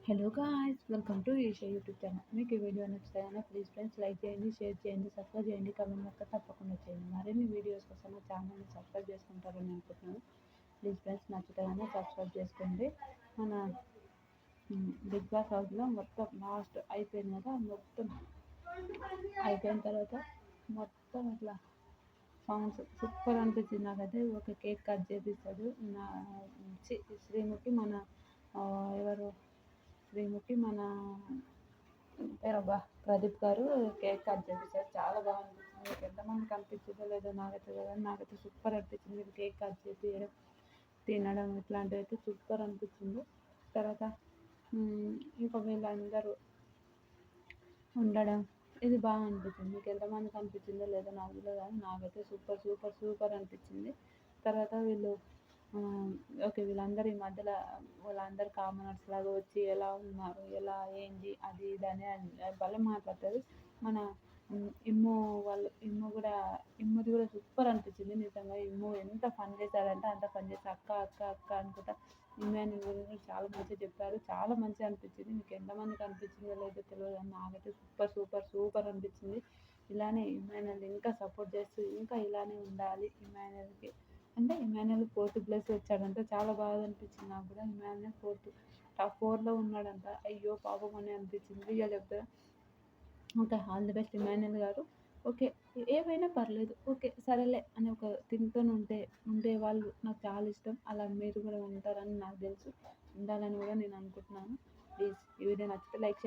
Hello guys, welcome to Eesha YouTube channel. మీకు ఈ video నచ్చుతాయని ప్లీజ్ ఫ్రెండ్స్ లైక్ చేయండి, షేర్ చేయండి, సబ్స్క్రైబ్ చేయండి, కామెంట్ మాత్రం తప్పకుండా చేయండి. మరిన్ని వీడియోస్ కోసం నా ఛానల్ని సబ్స్క్రైబ్ చేసుకుంటారని అనుకుంటున్నాను. ప్లీజ్ ఫ్రెండ్స్ నచ్చుతాయని సబ్స్క్రైబ్ చేసుకోండి. మన బిగ్ బాస్ హౌస్లో మొత్తం లాస్ట్ అయిపోయింది కదా, మొత్తం అయిపోయిన తర్వాత మొత్తం ఇట్లా సాంగ్స్ సూపర్ అనిపించింది నాకైతే. ఒక కేక్ కట్ చేపిస్తాడు నా శ్రీముఖి మన ఎవరు శ్రీముఖి మన పేరబ్బా ప్రదీప్ గారు కేక్ కట్ చేపించారు. చాలా బాగా అనిపించింది. మీకు ఎంతమందికి అనిపించిందో లేదో నాకైతే కదా, నాకైతే సూపర్ అనిపించింది. మీరు కేక్ కట్ చేపించడం, తినడం ఇట్లాంటివి అయితే సూపర్ అనిపించింది. తర్వాత ఇంకా వీళ్ళందరూ ఉండడం ఇది బాగా అనిపించింది. మీకు ఎంతమందికి అనిపించిందో లేదో నాకు తెలియదు, కానీ నాకైతే సూపర్ సూపర్ సూపర్ అనిపించింది. తర్వాత వీళ్ళు ఓకే, వీళ్ళందరూ ఈ మధ్యలో వాళ్ళందరూ కామనర్స్ లాగా వచ్చి ఎలా ఉన్నారు, ఎలా ఏంది అది ఇది అని భలే మాట్లాడతారు. మన ఇమ్ముది కూడా సూపర్ అనిపించింది. నిజంగా ఇమ్ము ఎంత పని చేశాడంటే అంత పని చేసి అక్క అక్క అక్క అనుకుంటా ఇమ్మాన్యుల్ గురించి చాలా మంచిగా చెప్పారు. చాలా మంచిగా అనిపించింది. మీకు ఎంతమందికి అనిపించిందో లేదో తెలియదు, కానీ నాకైతే సూపర్ సూపర్ సూపర్ అనిపించింది. ఇలానే ఇమ్మాన్యుల్ ఇంకా సపోర్ట్ చేస్తూ ఇంకా ఇలానే ఉండాలి ఇమ్మాన్యుల్కి. అంటే ఇమ్మాన్యుల్ 4th ప్లేస్ వచ్చాడంట. చాలా బాగా అనిపించింది నాకు కూడా. ఇమ్మాన్యుల్ టాప్ 4లో ఉన్నాడంట. అయ్యో పాపం అని అనిపించింది రియల్ చెప్తా. Okay, all the best Emmanuel గారు. ఓకే, ఏమైనా పర్లేదు, ఓకే సరేలే అని ఒక థింగ్తో ఉండే వాళ్ళు నాకు చాలా ఇష్టం. అలా మీరు కూడా ఉంటారని నాకు తెలుసు, ఉండాలని కూడా నేను అనుకుంటున్నాను. ప్లీజ్ ఈ వీడియో నచ్చితే లైక్